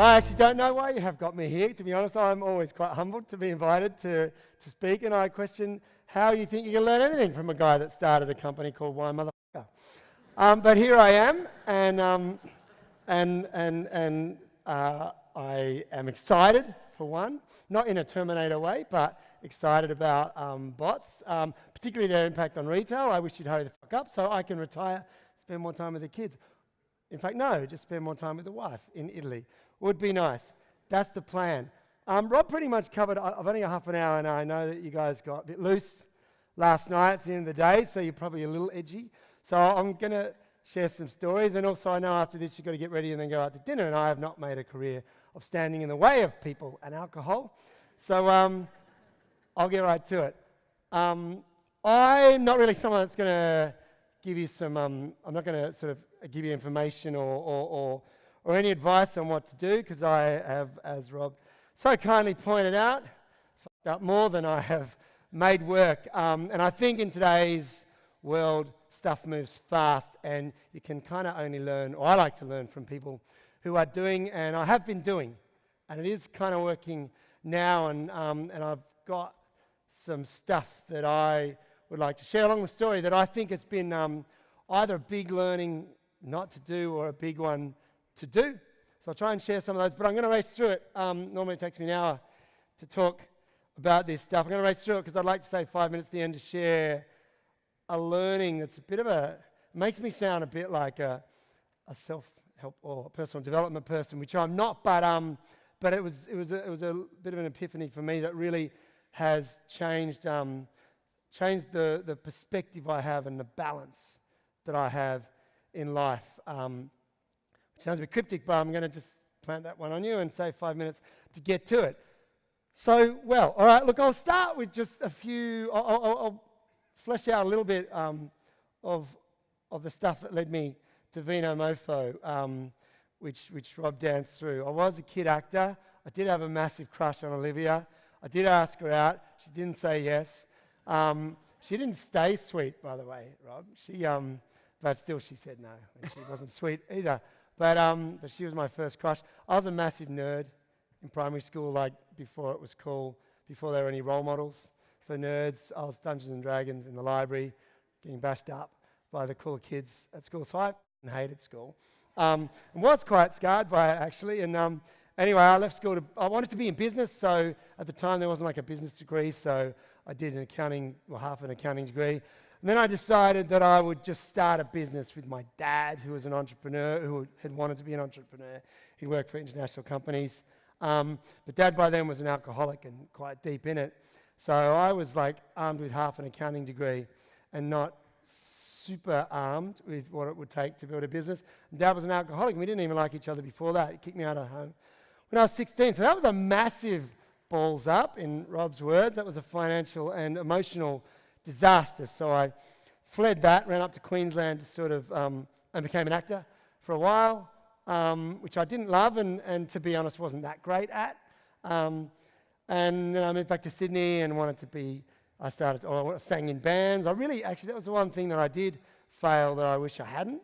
I actually don't know why you have got me here. To be honest, I'm always quite humbled to be invited to speak, and I question how you think you can learn anything from a guy that started a company called Wine Motherfucker. But here I am, and I am excited for one, not in a Terminator way, but excited about bots, particularly their impact on retail. I wish you'd hurry the fuck up so I can retire, spend more time with the kids. In fact, no, just spend more time with the wife in Italy. Would be nice. That's the plan. Rob pretty much covered. I've only got half an hour, and I know that you guys got a bit loose last night. It's the end of the day, so you're probably a little edgy. So I'm going to share some stories, and also I know after this you've got to get ready and then go out to dinner, and I have not made a career of standing in the way of people and alcohol. So I'll get right to it. I'm not really someone that's going to give you some, I'm not going to sort of give you information or any advice on what to do, because I have, as Rob so kindly pointed out, fucked up more than I have made work. And I think in today's world, stuff moves fast, and you can kind of only learn, or I like to learn from people who are doing, and I have been doing, and it is kind of working now, and I've got some stuff that I would like to share along the story that I think has been either a big learning not to do or a big one to do. So I'll try and share some of those, but I'm going to race through it. Normally it takes me an hour to talk about this stuff. I'm going to race through it because I'd like to say 5 minutes at the end to share a learning that's a bit of a, makes me sound a bit like a self-help or a personal development person, which I'm not, but it was a bit of an epiphany for me that really has changed the perspective I have and the balance that I have in life. Which sounds a bit cryptic, but I'm going to just plant that one on you and say 5 minutes to get to it. So, well, all right, look, I'll start with just a few, I'll flesh out a little bit of the stuff that led me to Vinomofo, which Rob danced through. I was a kid actor. I did have a massive crush on Olivia. I did ask her out. She didn't say yes. She didn't stay sweet, by the way, Rob. But still she said no, and she wasn't sweet either. But she was my first crush. I was a massive nerd in primary school, like before it was cool, before there were any role models for nerds. I was Dungeons and Dragons in the library, getting bashed up by the cool kids at school. So I hated school. And was quite scarred by it, actually. And anyway, I left school. I wanted to be in business, so at the time there wasn't like a business degree, so I did an accounting, well, half an accounting degree. And then I decided that I would just start a business with my dad, who was an entrepreneur, who had wanted to be an entrepreneur. He worked for international companies. But Dad by then was an alcoholic and quite deep in it. So I was like armed with half an accounting degree and not super armed with what it would take to build a business. And Dad was an alcoholic, and we didn't even like each other before that. He kicked me out of home when I was 16. So that was a massive balls up, in Rob's words. That was a financial and emotional disaster. So I fled that, ran up to Queensland to sort of, and became an actor for a while, which I didn't love and to be honest wasn't that great at. And then I moved back to Sydney and I sang in bands. Actually that was the one thing that I did fail that I wish I hadn't.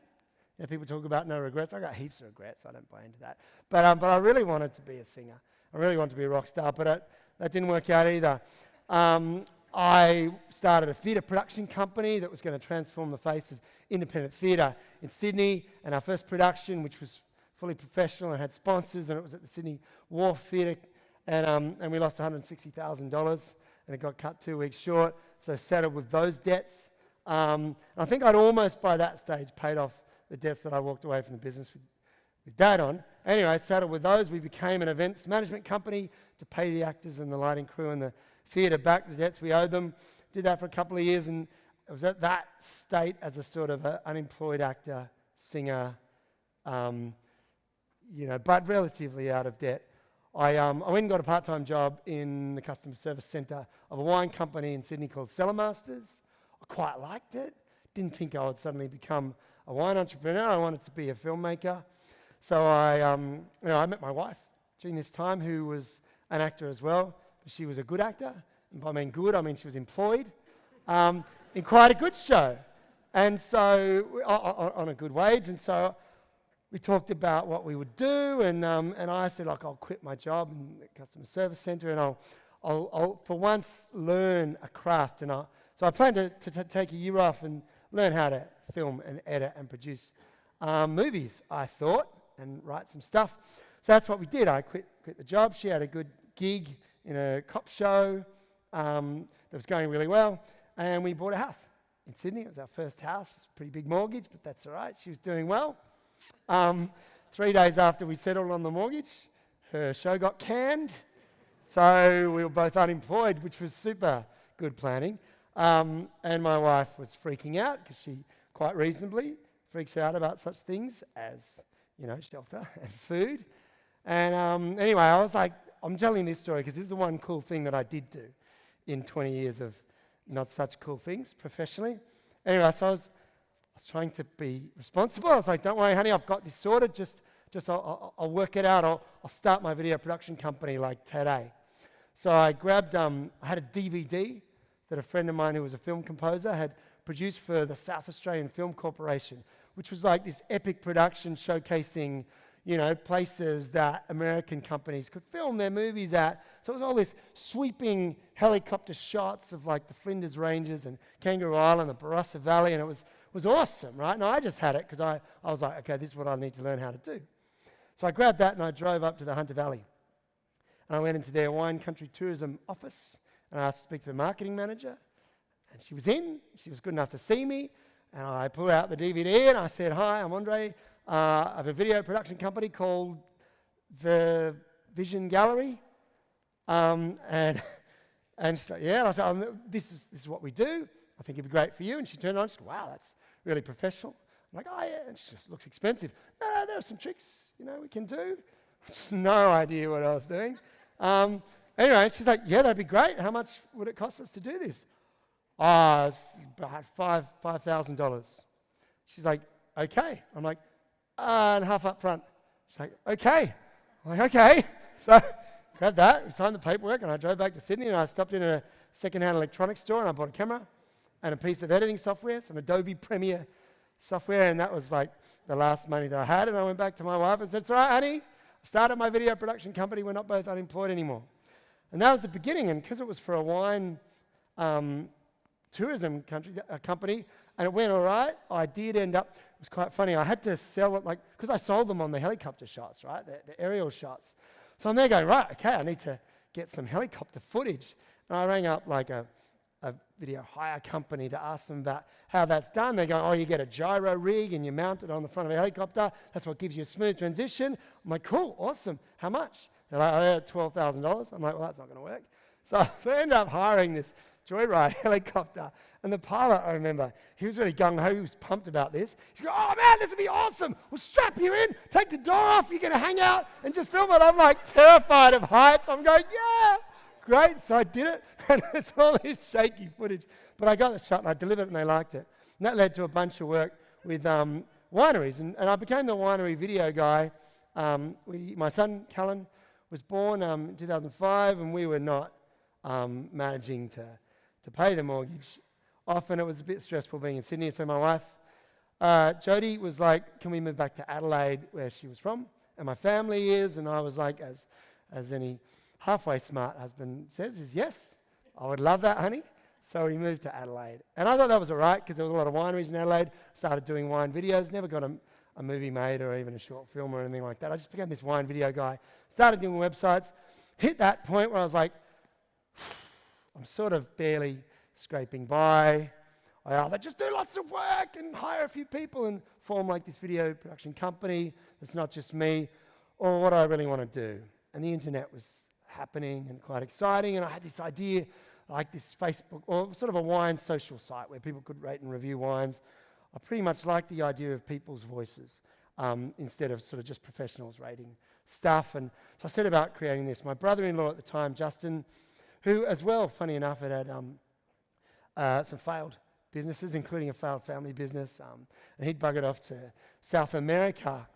You know, people talk about no regrets. I got heaps of regrets. I don't buy into that. But I really wanted to be a singer. I really wanted to be a rock star, but that didn't work out either. I started a theatre production company that was going to transform the face of independent theatre in Sydney, and our first production, which was fully professional and had sponsors, and it was at the Sydney Wharf Theatre, and we lost $160,000, and it got cut 2 weeks short, so settled with those debts. I think I'd almost by that stage paid off the debts that I walked away from the business with Dad on. Anyway, settled with those. We became an events management company to pay the actors and the lighting crew and the theatre back the debts we owed them. Did that for a couple of years, and it was at that state as a sort of a unemployed actor, singer, but relatively out of debt. I went and got a part-time job in the customer service centre of a wine company in Sydney called Cellar Masters. I quite liked it. Didn't think I would suddenly become a wine entrepreneur. I wanted to be a filmmaker. So I met my wife during this time, who was an actor as well. She was a good actor, and by I mean good, I mean she was employed in quite a good show, and so on a good wage. And so we talked about what we would do, and I said, like, I'll quit my job in the customer service centre, and I'll for once learn a craft. So I plan to take a year off and learn how to film and edit and produce movies, I thought, and write some stuff. So that's what we did. I quit the job. She had a good gig in a cop show that was going really well, and we bought a house in Sydney. It was our first house. It's a pretty big mortgage, but that's all right. She was doing well. 3 days after we settled on the mortgage, her show got canned, so we were both unemployed, which was super good planning. And my wife was freaking out because she quite reasonably freaks out about such things as, shelter and food. And anyway, I was like, I'm telling this story because this is the one cool thing that I did do in 20 years of not such cool things professionally. Anyway, so I was trying to be responsible. I was like, don't worry, honey, I've got this sorted. Just I'll work it out. I'll start my video production company like today. So I grabbed, I had a DVD that a friend of mine who was a film composer had produced for the South Australian Film Corporation, which was like this epic production showcasing, places that American companies could film their movies at. So it was all this sweeping helicopter shots of like the Flinders Ranges and Kangaroo Island, the Barossa Valley, and it was awesome, right? And I just had it because I was like, okay, this is what I need to learn how to do. So I grabbed that and I drove up to the Hunter Valley. And I went into their wine country tourism office and I asked to speak to the marketing manager. And she was in. She was good enough to see me. And I pulled out the DVD and I said, hi, I'm Andre. I have a video production company called The Vision Gallery. And she's like, yeah. And I said, this is what we do. I think it'd be great for you. And she turned on and she said, wow, that's really professional. I'm like, oh, yeah. And she just looks expensive. No, there are some tricks, we can do. Just no idea what I was doing. Anyway, she's like, yeah, that'd be great. How much would it cost us to do this? It's about $5,000. She's like, okay. I'm like, and half up front. She's like, okay. I'm like, okay. So grabbed that, we signed the paperwork, and I drove back to Sydney, and I stopped in a second-hand electronics store, and I bought a camera and a piece of editing software, some Adobe Premiere software, and that was like the last money that I had. And I went back to my wife and said, it's all right, honey. I've started my video production company. We're not both unemployed anymore. And that was the beginning. And because it was for a wine tourism company, and it went all right, I did end up, it was quite funny, I had to sell it, because I sold them on the helicopter shots, right, the aerial shots. So I'm there going, right, okay, I need to get some helicopter footage. And I rang up like a video hire company to ask them about how that's done. They go, oh, you get a gyro rig and you mount it on the front of a helicopter. That's what gives you a smooth transition. I'm like, cool, awesome. How much? They're like, oh, $12,000. I'm like, well, that's not going to work. So I ended up hiring this joyride helicopter. And the pilot, I remember, he was really gung-ho. He was pumped about this. He's going, oh, man, this will be awesome. We'll strap you in, take the door off. You're going to hang out and just film it. I'm like terrified of heights. I'm going, yeah. Great, so I did it, and it's all this shaky footage. But I got the shot, and I delivered it, and they liked it. And that led to a bunch of work with wineries, and I became the winery video guy. My son, Callan, was born in 2005, and we were not managing to pay the mortgage. Often it was a bit stressful being in Sydney, so my wife, Jodie, was like, can we move back to Adelaide, where she was from, and my family is? And I was like, as any halfway smart husband says, is yes, I would love that, honey. So we moved to Adelaide. And I thought that was all right because there was a lot of wineries in Adelaide. Started doing wine videos, never got a movie made or even a short film or anything like that. I just became this wine video guy. Started doing websites. Hit that point where I was like, I'm sort of barely scraping by. I either just do lots of work and hire a few people and form like this video production company that's not just me, or what I really want to do. And the internet was happening and quite exciting, and I had this idea like this Facebook, or sort of a wine social site where people could rate and review wines. I pretty much liked the idea of people's voices instead of sort of just professionals rating stuff, and so I set about creating this. My brother-in-law at the time, Justin, who as well, funny enough, had some failed businesses, including a failed family business, and he'd buggered off to South America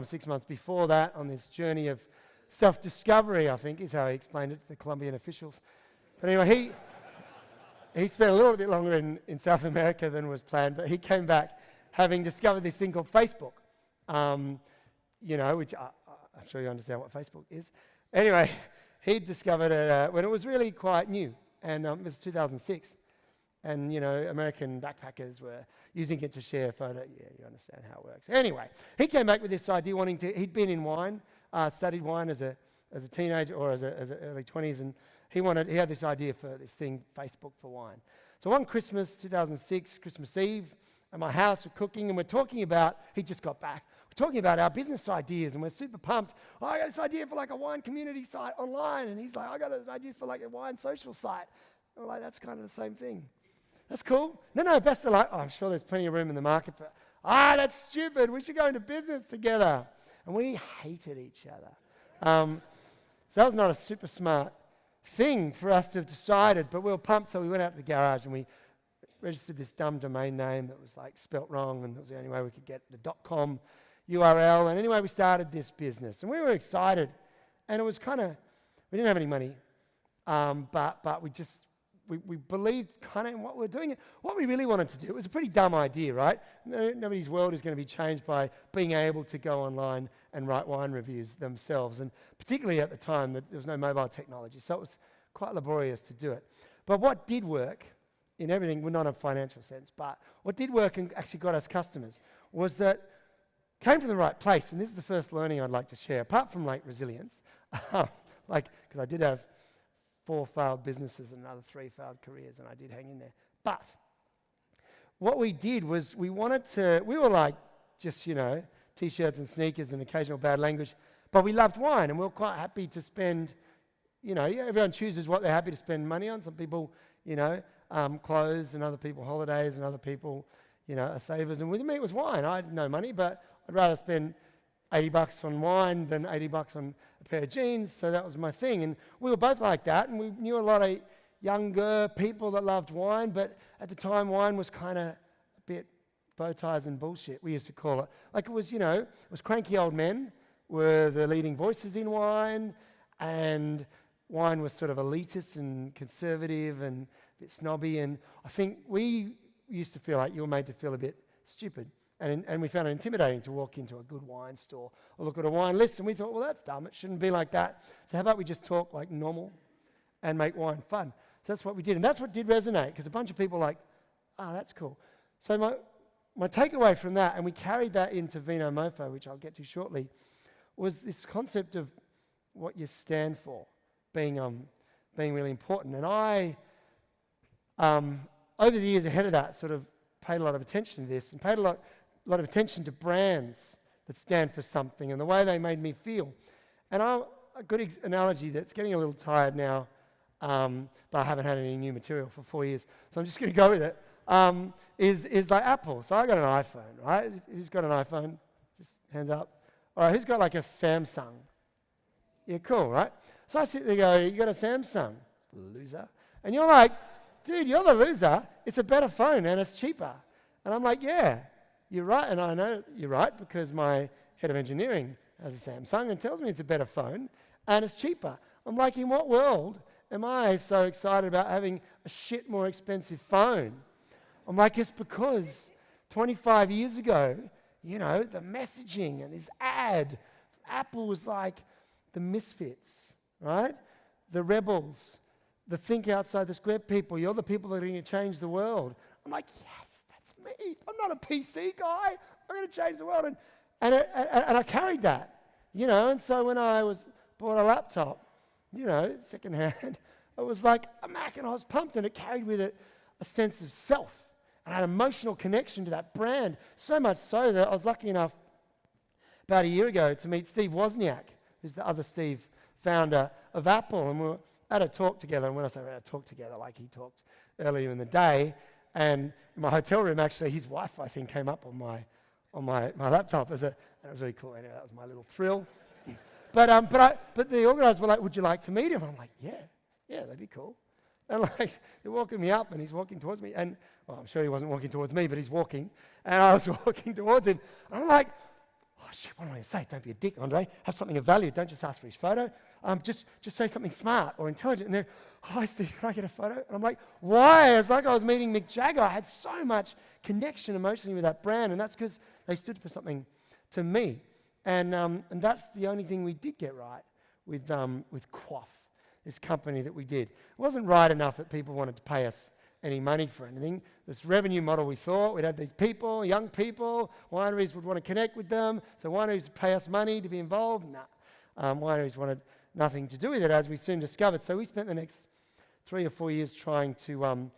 6 months before that on this journey of self-discovery, I think, is how he explained it to the Colombian officials. But anyway, he spent a little bit longer in South America than was planned, but he came back having discovered this thing called Facebook. which I'm sure you understand what Facebook is. Anyway, he discovered it when it was really quite new, and it was 2006. And, American backpackers were using it to share photo. Yeah, you understand how it works. Anyway, he came back with this idea he'd been in wine, studied wine as a teenager or as early 20s, and he had this idea for this thing, Facebook for Wine. So one Christmas, 2006, Christmas Eve, at my house, we're cooking, and we're talking about, he just got back, we're talking about our business ideas, and we're super pumped. I got this idea for like a wine community site online, and he's like, I got an idea for like a wine social site. And we're like, that's kind of the same thing. That's cool. No, best of luck. I'm sure there's plenty of room in the market for, that's stupid. We should go into business together. And we hated each other. So that was not a super smart thing for us to have decided, but we were pumped, so we went out to the garage and we registered this dumb domain name that was like spelt wrong, and it was the only way we could get the .com URL. And anyway, we started this business, and we were excited. And it was we didn't have any money, but we believed kind of in what we were doing. What we really wanted to do, it was a pretty dumb idea, right? Nobody's world is going to be changed by being able to go online and write wine reviews themselves. And particularly at the time, there was no mobile technology, so it was quite laborious to do it. But what did work in everything, well, not in a financial sense, but what did work and actually got us customers was that came from the right place. And this is the first learning I'd like to share, apart from like resilience, because I did have 4 failed businesses and another 3 failed careers, and I did hang in there. But what we did was we were like just, T-shirts and sneakers and occasional bad language, but we loved wine, and we were quite happy to spend, everyone chooses what they're happy to spend money on. Some people, clothes, and other people holidays, and other people, are savers. And with me it was wine. I had no money, but I'd rather spend $80 on wine than $80 on a pair of jeans, so that was my thing. And we were both like that, and we knew a lot of younger people that loved wine, but at the time wine was kind of a bit bow ties and bullshit, we used to call it. Like it was cranky old men were the leading voices in wine, and wine was sort of elitist and conservative and a bit snobby, and I think we used to feel like you were made to feel a bit stupid. And we found it intimidating to walk into a good wine store or look at a wine list, and we thought, well, that's dumb. It shouldn't be like that. So how about we just talk like normal and make wine fun? So that's what we did, and that's what did resonate, because a bunch of people were like, that's cool. So my takeaway from that, and we carried that into Vinomofo, which I'll get to shortly, was this concept of what you stand for being really important. And I, over the years ahead of that, sort of paid a lot of attention to this and paid a lot of attention to brands that stand for something and the way they made me feel. And a good analogy that's getting a little tired now, but I haven't had any new material for 4 years, so I'm just going to go with it, is like Apple. So I got an iPhone, right? Who's got an iPhone? Just hands up. All right, who's got like a Samsung? Yeah, cool, right? So I sit there and go, you got a Samsung? Loser. And you're like, dude, you're the loser. It's a better phone and it's cheaper. And I'm like, yeah, you're right. And I know you're right because my head of engineering has a Samsung and tells me it's a better phone and it's cheaper. I'm like, in what world am I so excited about having a shit more expensive phone? I'm like, it's because 25 years ago, the messaging and this ad, Apple was like the misfits, right? The rebels, the think outside the square people. You're the people that are going to change the world. I'm like, yes, that's me. I'm not a PC guy. I'm going to change the world. And I carried that, And so when I bought a laptop, secondhand, it was like a Mac, and I was pumped, and it carried with it a sense of self. And I had an emotional connection to that brand, so much so that I was lucky enough about a year ago to meet Steve Wozniak, who's the other Steve, founder of Apple, and we were at a talk together. And when I say we had a talk together, like he talked earlier in the day, and in my hotel room, actually, his wife, I think, came up on my laptop and it was really cool. Anyway, that was my little thrill. But the organisers were like, "Would you like to meet him?" I'm like, "Yeah, that'd be cool." And like they're walking me up, and he's walking towards me, and well, I'm sure he wasn't walking towards me, but he's walking, and I was walking towards him. And I'm like, "Oh shit, what am I going to say? Don't be a dick, Andre. Have something of value. Don't just ask for his photo. Just say something smart or intelligent." And then, "Hi, Steve, can I get a photo?" And I'm like, "Why?" It's like I was meeting Mick Jagger. I had so much connection emotionally with that brand, and that's because they stood for something to me. And that's the only thing we did get right with Quaff, this company that we did. It wasn't right enough that people wanted to pay us any money for anything. This revenue model, we thought we'd have these people, young people, wineries would want to connect with them, so wineries would pay us money to be involved. Nah, wineries wanted nothing to do with it, as we soon discovered. So we spent the next 3 or 4 years trying to,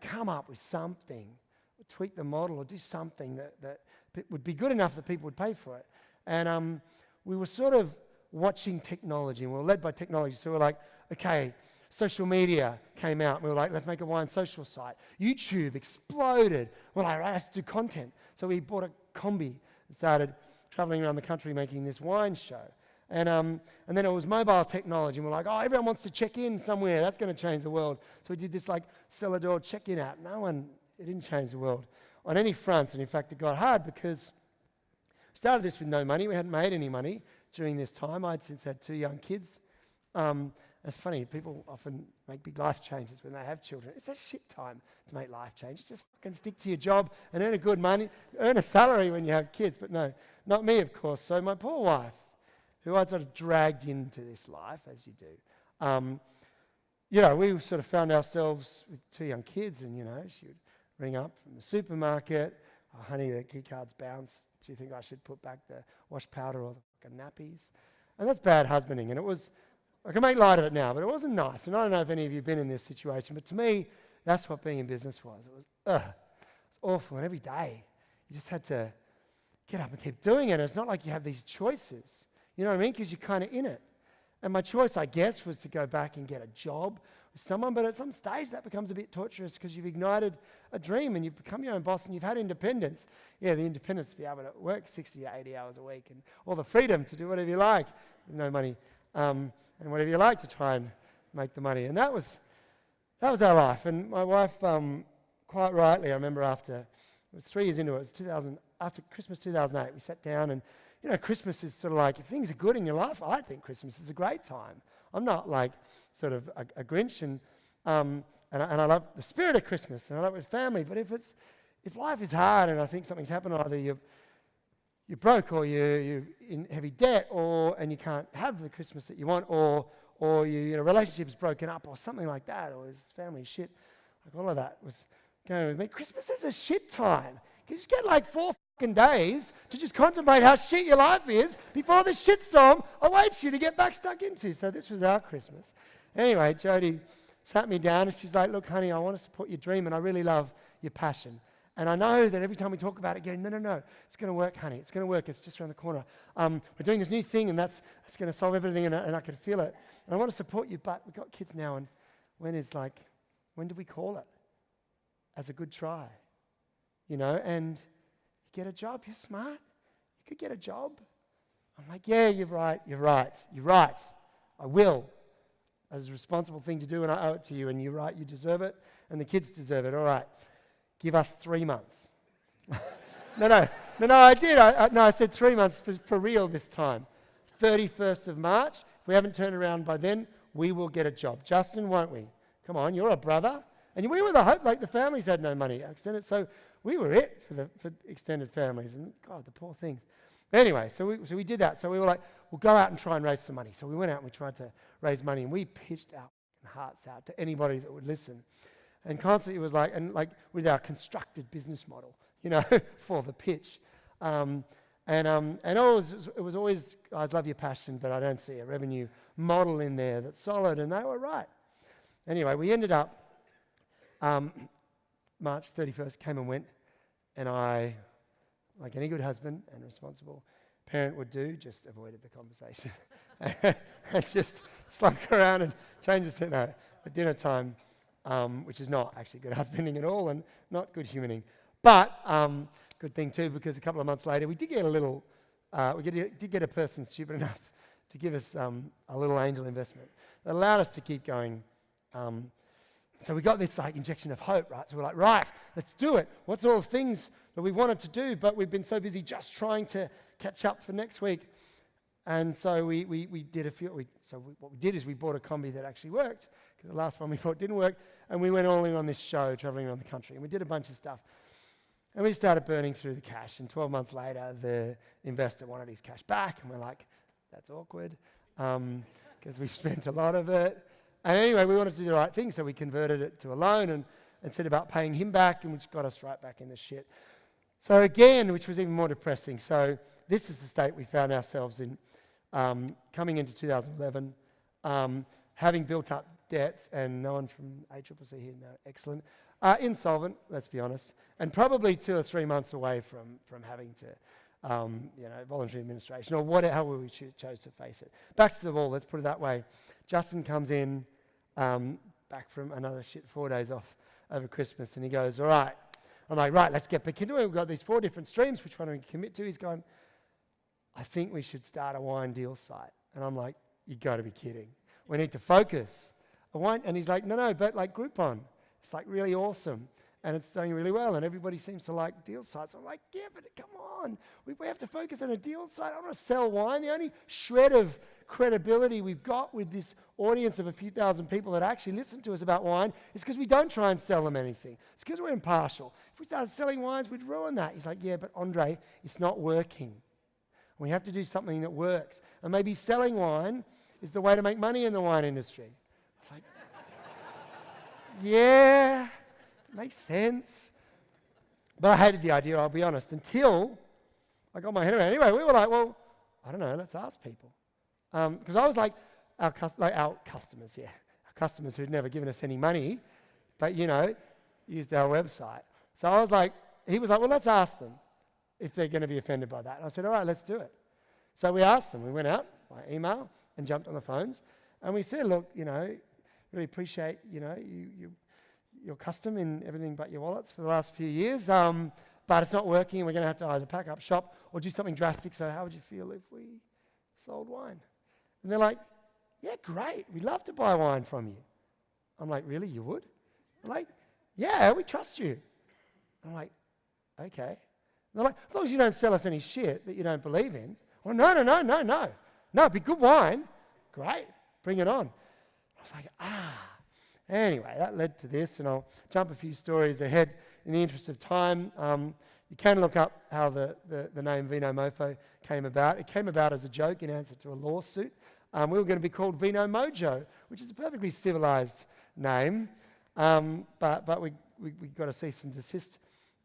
come up with something, tweak the model or do something that would be good enough that people would pay for it. And we were sort of watching technology, and we were led by technology. So we're like, okay, social media came out, and we were like, let's make a wine social site. YouTube exploded. We're like, right, let's do content. So we bought a combi and started traveling around the country making this wine show. And then it was mobile technology, and we're like, oh, everyone wants to check in somewhere. That's going to change the world. So we did this like cellar door check-in app. It didn't change the world on any fronts. And in fact, it got hard because we started this with no money. We hadn't made any money during this time. I'd since had 2 young kids. It's funny, people often make big life changes when they have children. It's a shit time to make life changes. Just fucking stick to your job and earn a salary when you have kids. But no, not me, of course. So my poor wife, who I'd sort of dragged into this life, as you do, we sort of found ourselves with 2 young kids, and, she would ring up from the supermarket, oh, honey, the key card's bounced. Do you think I should put back the wash powder or the fucking nappies? And that's bad husbanding, and it was, I can make light of it now, but it wasn't nice. And I don't know if any of you have been in this situation, but to me, that's what being in business was. It was awful, and every day you just had to get up and keep doing it. It's not like you have these choices. You know what I mean? Because you're kind of in it. And my choice, I guess, was to go back and get a job with someone. But at some stage, that becomes a bit torturous because you've ignited a dream and you've become your own boss and you've had independence. Yeah, the independence to be able to work 60 to 80 hours a week and all the freedom to do whatever you like with no money and whatever you like to try and make the money. And that was our life. And my wife, quite rightly, I remember it was 3 years into it, after Christmas 2008, we sat down and Christmas is sort of like, if things are good in your life, I think Christmas is a great time. I'm not like sort of a Grinch, and I love the spirit of Christmas, and I love it with family. But if life is hard, and I think something's happened, either you're broke, or you're in heavy debt, and you can't have the Christmas that you want, or your relationship is broken up, or something like that, or his family shit, like all of that was going with me. Christmas is a shit time. You just get like 4 days to just contemplate how shit your life is before the shitstorm awaits you to get back stuck into. So this was our Christmas. Anyway, Jodie sat me down and she's like, look, honey, I want to support your dream and I really love your passion. And I know that every time we talk about it again, no, it's going to work, honey. It's going to work. It's just around the corner. We're doing this new thing and that's going to solve everything and I can feel it. And I want to support you, but we've got kids now, and when do we call it as a good try? And you get a job, you're smart. You could get a job. I'm like, yeah, you're right. I will. That's a responsible thing to do, and I owe it to you, and you're right, you deserve it, and the kids deserve it. All right, give us 3 months. No, I did. I said 3 months for real this time. 31st of March. If we haven't turned around by then, we will get a job. Justin, won't we? Come on, you're a brother. And we were the hope, like the families had no money extended, so we were it for extended families, and God, the poor things. Anyway, so we did that. So we were like, we'll go out and try and raise some money. So we went out and we tried to raise money, and we pitched our hearts out to anybody that would listen. And constantly it was like with our constructed business model, for the pitch. It was always, guys, love your passion, but I don't see a revenue model in there that's solid, and they were right. Anyway, we ended up, March 31st came and went, and I, like any good husband and responsible parent would do, just avoided the conversation and just slunk around and changed the scene at dinner time, which is not actually good husbanding at all and not good humaning. But good thing too, because a couple of months later we did get did get a person stupid enough to give us a little angel investment that allowed us to keep going. So we got this injection of hope, right? So we're like, right, let's do it. What's all the things that we wanted to do, but we've been so busy just trying to catch up for next week. And so we did a few. What we did is we bought a combi that actually worked, because the last one we thought didn't work, and we went all in on this show, traveling around the country, and we did a bunch of stuff. And we started burning through the cash. And 12 months later, the investor wanted his cash back. And we're like, that's awkward because we've spent a lot of it. And anyway, we wanted to do the right thing. So we converted it to a loan and set about paying him back, and which got us right back in the shit. So again, which was even more depressing. So this is the state we found ourselves in coming into 2011, having built up debts, and no one from ACCC here, no, excellent. Insolvent, let's be honest, and probably 2 or 3 months away from having to, voluntary administration or however we chose to face it. Back to the wall, let's put it that way. Justin comes in, back from another 4 days off over Christmas, and he goes, all right. I'm like, right, let's get back into it. We've got these 4 different streams, which one do we commit to? He's going, I think we should start a wine deal site. And I'm like, you got to be kidding. We need to focus. A wine, and he's like, no, but like Groupon. It's like really awesome, and it's doing really well, and everybody seems to like deal sites. I'm like, yeah, but come on. We have to focus on a deal site. I want to sell wine. The only shred of credibility we've got with this audience of a few thousand people that actually listen to us about wine is because we don't try and sell them anything. It's because we're impartial. If we started selling wines, we'd ruin that. He's like, yeah, but Andre, it's not working. We have to do something that works. And maybe selling wine is the way to make money in the wine industry. I was like, yeah, makes sense. But I hated the idea, I'll be honest, until I got my head around it. Anyway, we were like, well, I don't know, let's ask people. Because I was like, our customers who'd never given us any money, but, used our website. So I was like, he was like, well, let's ask them if they're going to be offended by that. And I said, all right, let's do it. So we asked them. We went out by email and jumped on the phones. And we said, look, really appreciate, your custom in everything but your wallets for the last few years. But it's not working. We're going to have to either pack up shop or do something drastic. So how would you feel if we sold wine? And they're like, yeah, great. We'd love to buy wine from you. I'm like, really, you would? They're like, yeah, we trust you. I'm like, okay. And they're like, as long as you don't sell us any shit that you don't believe in. Well, no. No, it'd be good wine. Great, bring it on. I was like, Anyway, that led to this, and I'll jump a few stories ahead in the interest of time. You can look up how the name Vinomofo came about. It came about as a joke in answer to a lawsuit. We were going to be called Vino Mojo, which is a perfectly civilized name, but we got a cease and desist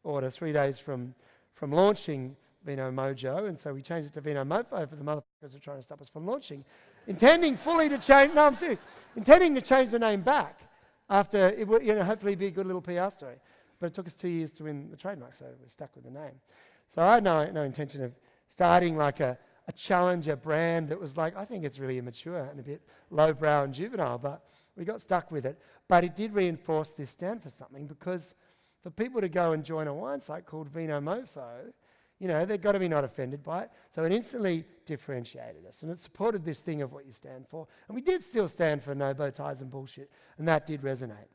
order 3 days from launching Vino Mojo, and so we changed it to Vinomofo for the motherfuckers who are trying to stop us from launching, intending to change the name back after it would, hopefully be a good little PR story. But it took us 2 years to win the trademark, so we're stuck with the name. So I had no intention of starting like a challenger brand that was like, I think it's really immature and a bit lowbrow and juvenile, but we got stuck with it. But it did reinforce this stand for something, because for people to go and join a wine site called Vinomofo, they've got to be not offended by it. So it instantly differentiated us, and it supported this thing of what you stand for. And we did still stand for no bow ties and bullshit, and that did resonate.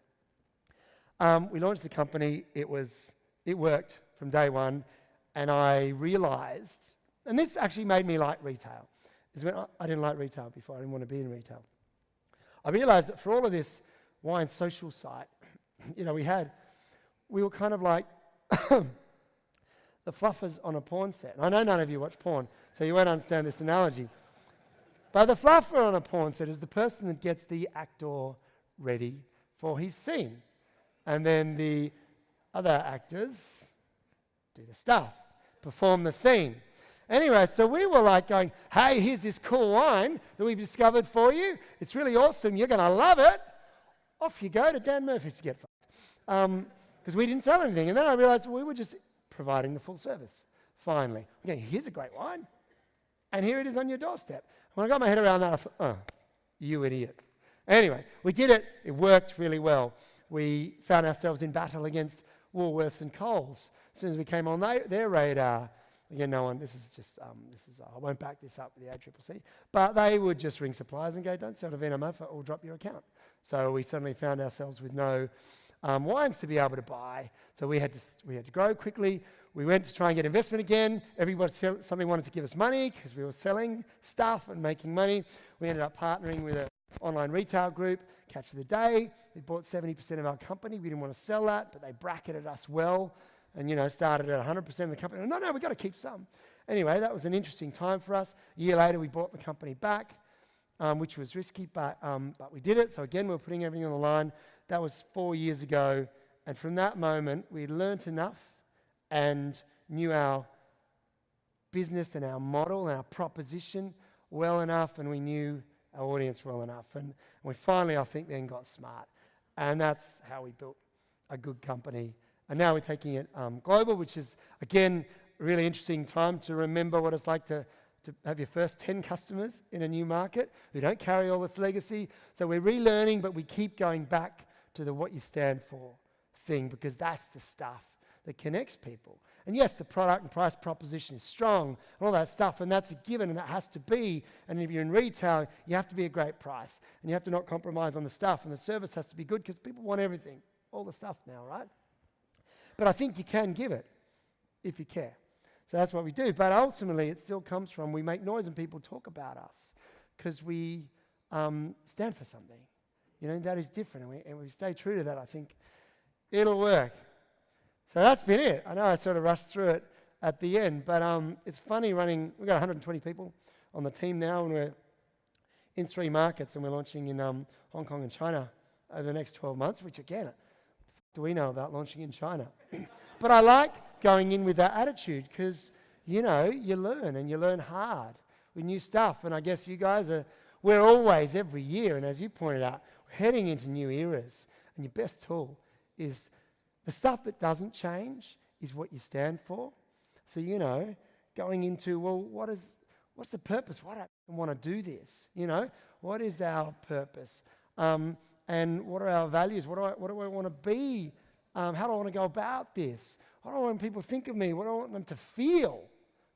We launched the company. It worked from day one, and I realised, and this actually made me like retail, is when I didn't like retail before. I didn't want to be in retail. I realised that for all of this wine social site, we were kind of like the fluffers on a porn set. And I know none of you watch porn, so you won't understand this analogy. But the fluffer on a porn set is the person that gets the actor ready for his scene. And then the other actors do the stuff, perform the scene. Anyway, so we were like going, hey, here's this cool wine that we've discovered for you. It's really awesome. You're going to love it. Off you go to Dan Murphy's to get fucked. Because we didn't sell anything. And then I realized we were just providing the full service, finally. Okay, here's a great wine, and here it is on your doorstep. When I got my head around that, I thought, oh, you idiot. Anyway, we did it. It worked really well. We found ourselves in battle against Woolworths and Coles. As soon as we came on their radar, again, I won't back this up with the ACCC, but they would just ring suppliers and go, don't sell to Vinomofo, or we'll drop your account. So we suddenly found ourselves with no wines to be able to buy. So we had to grow quickly. We went to try and get investment again. Somebody wanted to give us money because we were selling stuff and making money. We ended up partnering with an online retail group, Catch of the Day. They bought 70% of our company. We didn't want to sell that, but they bracketed us well. and started at 100% of the company. No, we've got to keep some. Anyway, that was an interesting time for us. A year later, we bought the company back, which was risky, but we did it. So again, we're putting everything on the line. That was 4 years ago, and from that moment, we learnt enough and knew our business and our model and our proposition well enough, and we knew our audience well enough. And we finally, I think, then got smart. And that's how we built a good company. And now we're taking it global, which is, again, a really interesting time to remember what it's like to have your first 10 customers in a new market who don't carry all this legacy. So we're relearning, but we keep going back to the what you stand for thing, because that's the stuff that connects people. And yes, the product and price proposition is strong and all that stuff, and that's a given, and that has to be. And if you're in retail, you have to be a great price, and you have to not compromise on the stuff, and the service has to be good because people want everything, all the stuff now, right? But I think you can give it if you care. So that's what we do. But ultimately, it still comes from we make noise and people talk about us because we stand for something. That is different, and we stay true to that. I think it'll work. So that's been it. I know I sort of rushed through it at the end, but it's funny running. We've got 120 people on the team now, and we're in 3 markets, and we're launching in Hong Kong and China over the next 12 months, which again, what do we know about launching in China? But I like going in with that attitude because, you learn, and you learn hard with new stuff. And I guess you guys we're always, every year, and as you pointed out, we're heading into new eras, and your best tool is the stuff that doesn't change is what you stand for. So, going into, well, what's the purpose? Why do I want to do this? What is our purpose? And what are our values? What do I want to be? How do I want to go about this? What do I want people to think of me? What do I want them to feel?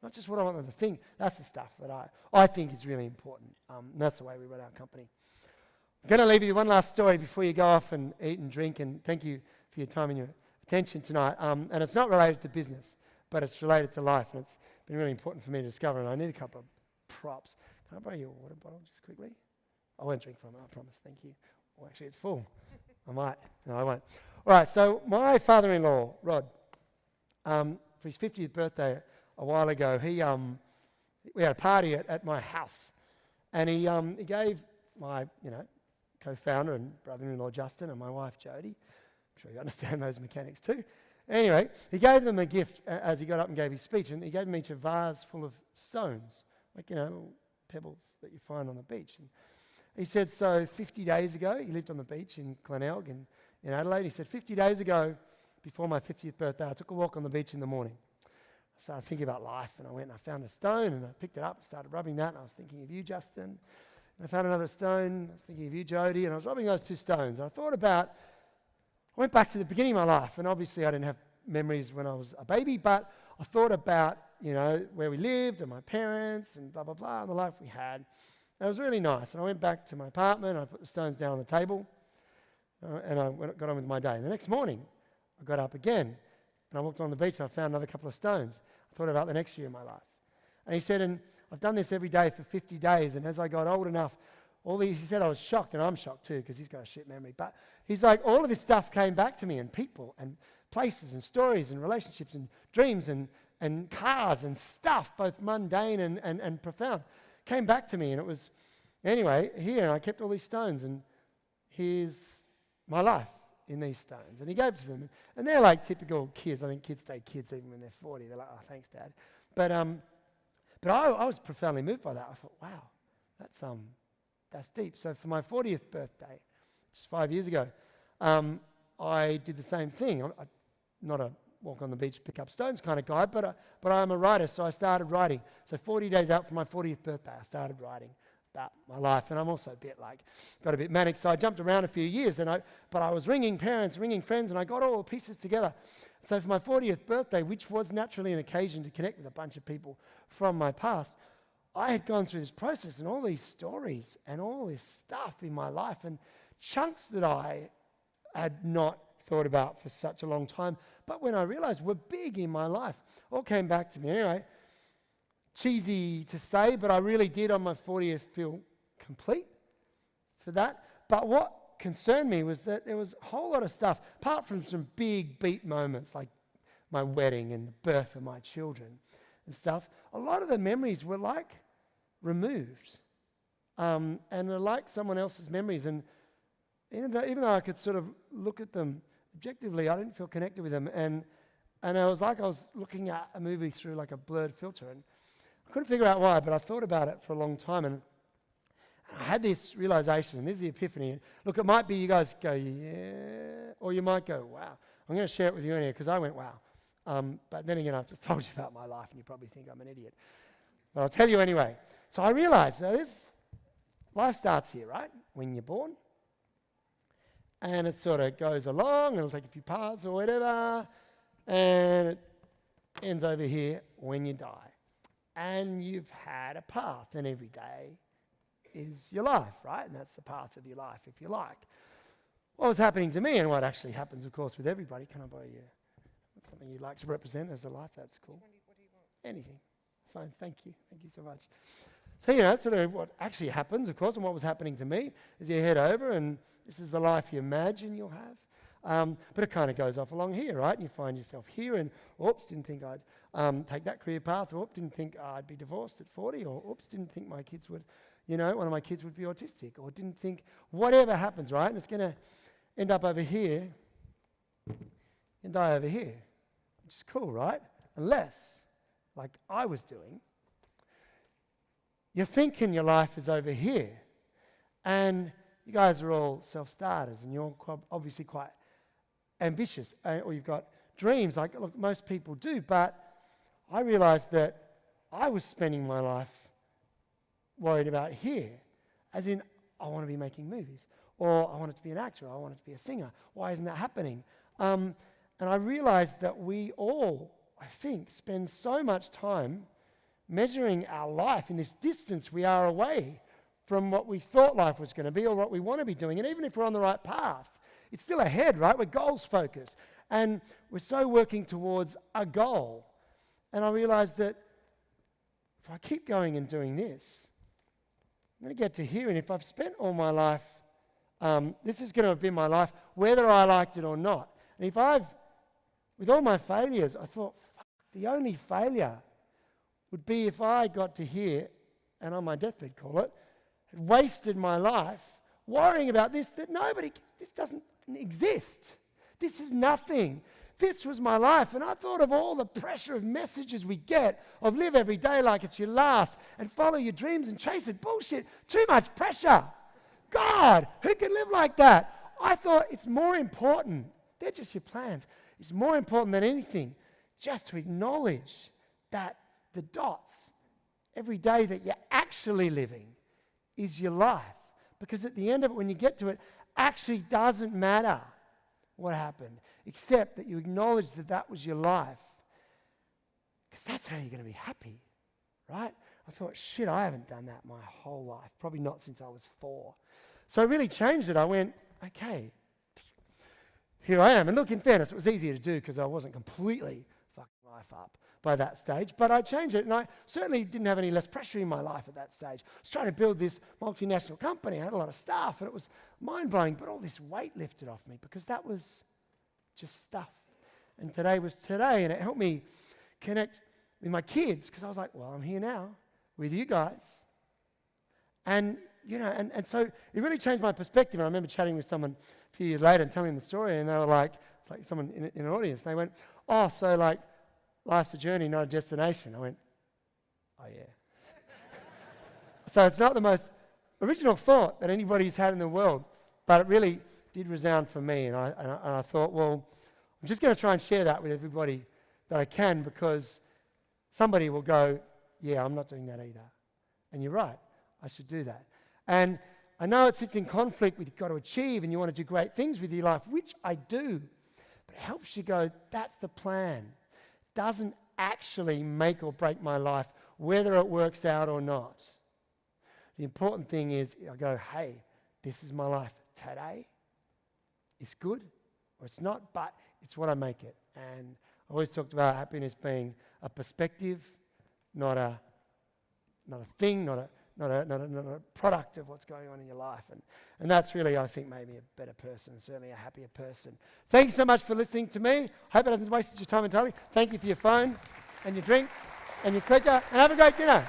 Not just what I want them to think. That's the stuff that I think is really important. And that's the way we run our company. I'm going to leave you with one last story before you go off and eat and drink, and thank you for your time and your attention tonight. And it's not related to business, but it's related to life, and it's been really important for me to discover, and I need a couple of props. Can I borrow your water bottle just quickly? I won't drink from it, I promise. Thank you. Oh, actually, it's full. I might. No, I won't. All right, so my father-in-law, Rod, for his 50th birthday a while ago, we had a party at my house, and he gave my, co-founder and brother-in-law Justin and my wife Jody, I'm sure you understand those mechanics too. Anyway, he gave them a gift as he got up and gave his speech, and he gave them each a vase full of stones, like, little pebbles that you find on the beach. And he said, so 50 days ago, he lived on the beach in Glenelg in Adelaide. He said, 50 days ago, before my 50th birthday, I took a walk on the beach in the morning. I started thinking about life, and I went and I found a stone, and I picked it up and started rubbing that, and I was thinking of you, Justin. And I found another stone, I was thinking of you, Jody, and I was rubbing those 2 stones. And I went back to the beginning of my life, and obviously I didn't have memories when I was a baby, but I thought about, where we lived and my parents and blah, blah, blah, and the life we had. And it was really nice. And I went back to my apartment, I put the stones down on the table, and I got on with my day. And the next morning, I got up again, and I walked on the beach, and I found another couple of stones. I thought about the next year in my life. And he said, and I've done this every day for 50 days, and as I got old enough, he said I was shocked, and I'm shocked too, because he's got a shit memory, but he's like, all of this stuff came back to me, and people, and places, and stories, and relationships, and dreams, and cars, and stuff, both mundane and profound, came back to me, and it was, anyway, here, and I kept all these stones, and here's my life in these stones, and he gave it to them, and they're like typical kids. I think kids stay kids even when they're 40. They're like, oh, thanks, Dad. But I was profoundly moved by that. I thought, wow, that's deep. So for my 40th birthday, just 5 years ago, I did the same thing. I'm not a walk on the beach, pick up stones kind of guy, but I'm a writer, so I started writing. So 40 days out from my 40th birthday, I started writing about my life, and I'm also got a bit manic, so I jumped around a few years, but I was ringing parents, ringing friends, and I got all the pieces together. So for my 40th birthday, which was naturally an occasion to connect with a bunch of people from my past, I had gone through this process and all these stories and all this stuff in my life and chunks that I had not thought about for such a long time, but when I realized were big in my life, all came back to me. Anyway, cheesy to say, but I really did on my 40th feel complete for that. But what concerned me was that there was a whole lot of stuff, apart from some big beat moments like my wedding and the birth of my children and stuff, a lot of the memories were like removed. And they're like someone else's memories. And even though I could sort of look at them objectively, I didn't feel connected with them. And it was like I was looking at a movie through like a blurred filter. And I couldn't figure out why, but I thought about it for a long time. And I had this realization, and this is the epiphany. Look, it might be you guys go, yeah, or you might go, wow. I'm going to share it with you in here because I went, wow. But then again, I've just told you about my life, and you probably think I'm an idiot. But I'll tell you anyway. So I realized this life starts here, right? When you're born. And it sort of goes along, it'll take a few paths or whatever, and it ends over here when you die. And you've had a path, and every day is your life, right? And that's the path of your life, if you like. What was happening to me, and what actually happens, of course, with everybody. Can I borrow you? Something you'd like to represent as a life? That's cool. What do you want? Anything. Phones, thank you. Thank you so much. So, that's sort of what actually happens, of course, and what was happening to me is you head over, and this is the life you imagine you'll have. But it kind of goes off along here, right? And you find yourself here, and oops, didn't think I'd take that career path, or oops, didn't think I'd be divorced at 40, or oops, didn't think my kids would, one of my kids would be autistic, or didn't think whatever happens, right? And it's going to end up over here and die over here, which is cool, right? Unless, like I was doing, you're thinking your life is over here, and you guys are all self-starters, and you're obviously quite ambitious, or you've got dreams, like look, most people do, but I realized that I was spending my life worried about here, as in, I want to be making movies, or I wanted to be an actor, or I wanted to be a singer. Why isn't that happening? And I realized that we all, I think, spend so much time measuring our life in this distance we are away from what we thought life was going to be or what we want to be doing. And even if we're on the right path, it's still ahead, right? We're goals focused. And we're so working towards a goal. And I realized that if I keep going and doing this, I'm going to get to here. And if I've spent all my life, this is going to have been my life, whether I liked it or not. And if with all my failures, I thought, the only failure would be if I got to here, and on my deathbed call it, had wasted my life worrying about this doesn't exist. This is nothing. This was my life. And I thought of all the pressure of messages we get of live every day like it's your last and follow your dreams and chase it. Bullshit. Too much pressure. God, who can live like that? I thought it's more important. They're just your plans. It's more important than anything just to acknowledge that the dots every day that you're actually living is your life. Because at the end of it, when you get to it, actually doesn't matter what happened, except that you acknowledge that that was your life. Because that's how you're going to be happy, right? I thought, shit, I haven't done that my whole life. Probably not since I was 4. So I really changed it. I went, okay, here I am. And look, in fairness, it was easier to do because I wasn't completely fucking life up by that stage, but I changed it, and I certainly didn't have any less pressure in my life at that stage. I was trying to build this multinational company. I had a lot of staff, and it was mind-blowing, but all this weight lifted off me because that was just stuff. And today was today, and it helped me connect with my kids because I was like, well, I'm here now with you guys. And, and so it really changed my perspective. And I remember chatting with someone a few years later and telling them the story, and they were like, it's like someone in an audience, they went, oh, so like, life's a journey, not a destination. I went, oh yeah. So it's not the most original thought that anybody's had in the world, but it really did resound for me. And I thought, well, I'm just going to try and share that with everybody that I can, because somebody will go, yeah, I'm not doing that either. And you're right, I should do that. And I know it sits in conflict with you've got to achieve and you want to do great things with your life, which I do, but it helps you go, that's the plan. Doesn't actually make or break my life, whether it works out or not. The important thing is I go, hey, this is my life today. It's good or it's not, but it's what I make it. And I always talked about happiness being a perspective, not a thing, not not a product of what's going on in your life. And that's really, I think, made me a better person, certainly a happier person. Thank you so much for listening to me. Hope it hasn't wasted your time entirely. Thank you for your phone and your drink and your pleasure, and have a great dinner.